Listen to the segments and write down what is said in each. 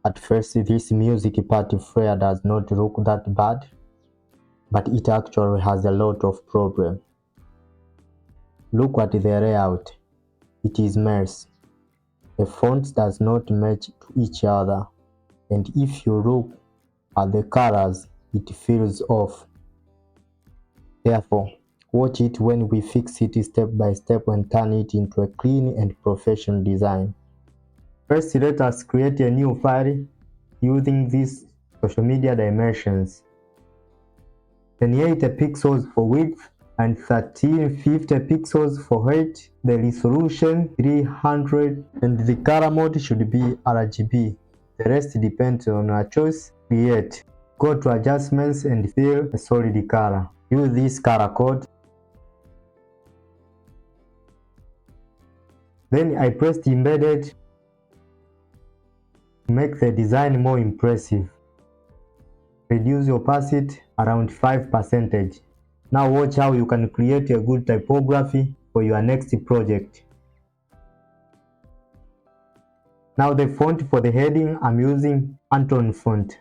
At first, this music party flare does not look that bad, but it actually has a lot of problem. Look at the layout. It is mess. The fonts does not match to each other, and if you look at the colors, it feels off. Therefore, watch it when we fix it step by step and turn it into a clean and professional design. First, let us create a new file using these social media dimensions. 28 pixels for width and 1350 pixels for height. The resolution 300 and the color mode should be RGB. The rest depends on our choice. Create. Go to adjustments and fill a solid color. Use this color code. Then I pressed embedded to make the design more impressive. Reduce opacity around 5%. Now watch how you can create a good typography for your next project. Now the font for the heading, I'm using Anton font.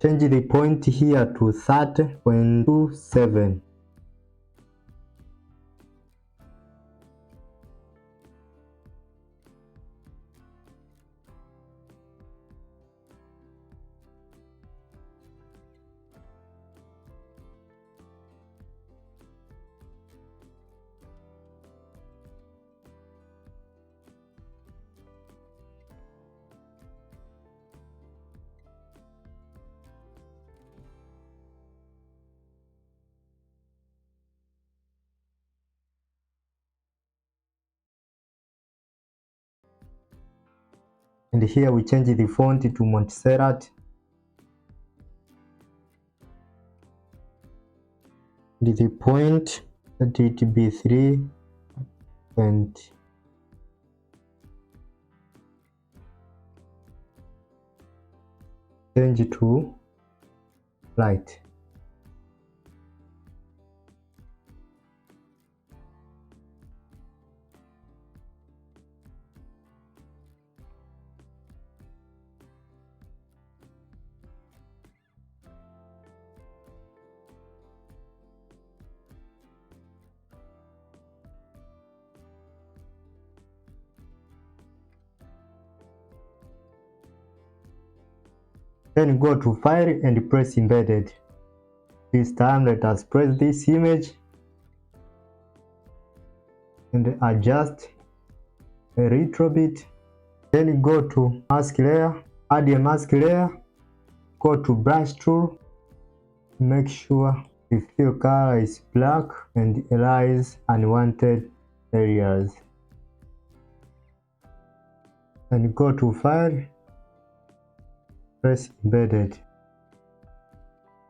Change the point here to 30.27. And here we change the font to Montserrat. The point, let it be 3 and change to light. Then go to File and press Embedded. This time let us press this image and adjust a little bit. Then go to Mask Layer, add a mask layer, go to Brush Tool, make sure the fill color is black and erase unwanted areas. And go to File, press Embedded.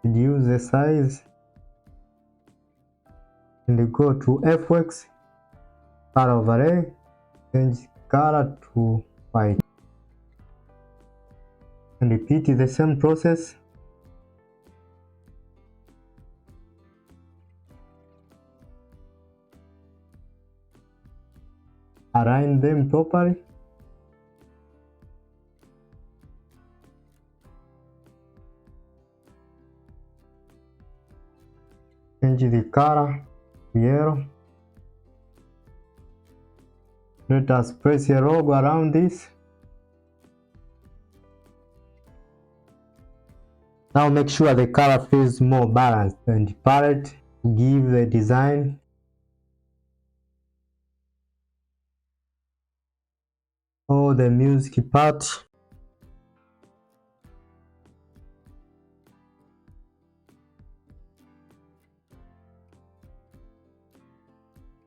Reduce the size and go to FX, color overlay, change color to white. And repeat the same process. Align them properly. Change the color to yellow. Let us place a logo around this. Now make sure the color feels more balanced and palette to give the design all the music part.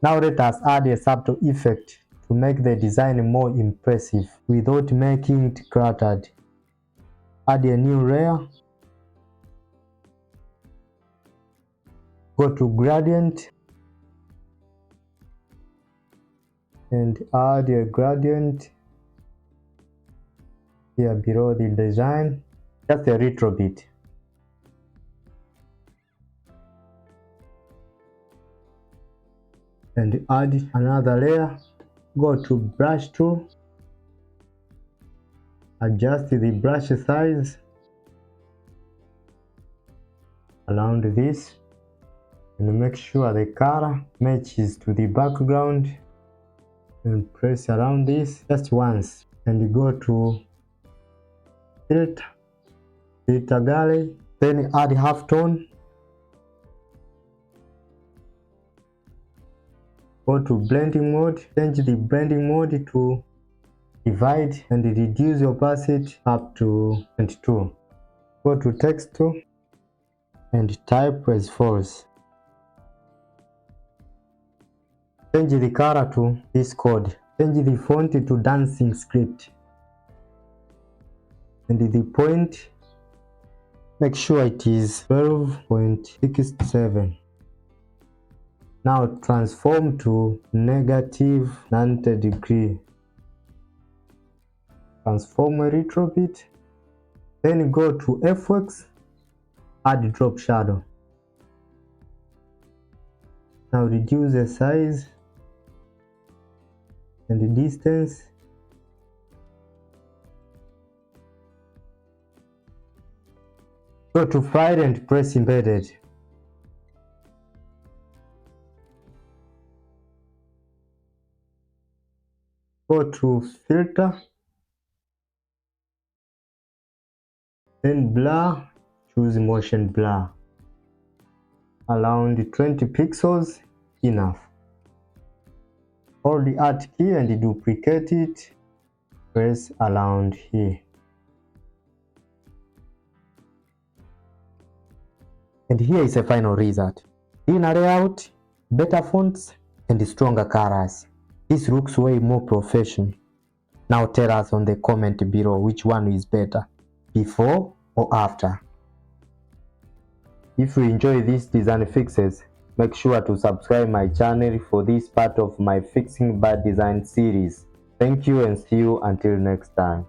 Now let us add a subtle effect to make the design more impressive without making it cluttered. Add a new layer. Go to Gradient and add a gradient here below the design, just a little bit. And add another layer. Go to brush tool, adjust the brush size around this, and make sure the color matches to the background, and press around this just once, and go to filter gallery, then add halftone. Go to blending mode, change the blending mode to divide and reduce opacity up to 22. Go to text tool and type as follows. Change the color to this code. Change the font to dancing script. And the point, make sure it is 12.67. Now transform to -90 degree. Transform a little bit. Then go to FX, add drop shadow. Now reduce the size and the distance. Go to File and press Embedded. Go to Filter, then Blur, choose Motion Blur. Around 20 pixels, enough. Hold the Alt key and duplicate it. Press around here. And here is a final result. Cleaner layout, better fonts, and stronger colors. This looks way more professional. Now tell us on the comment below which one is better, before or after. If you enjoy these design fixes, make sure to subscribe my channel for this part of my Fixing Bad Design series. Thank you and see you until next time.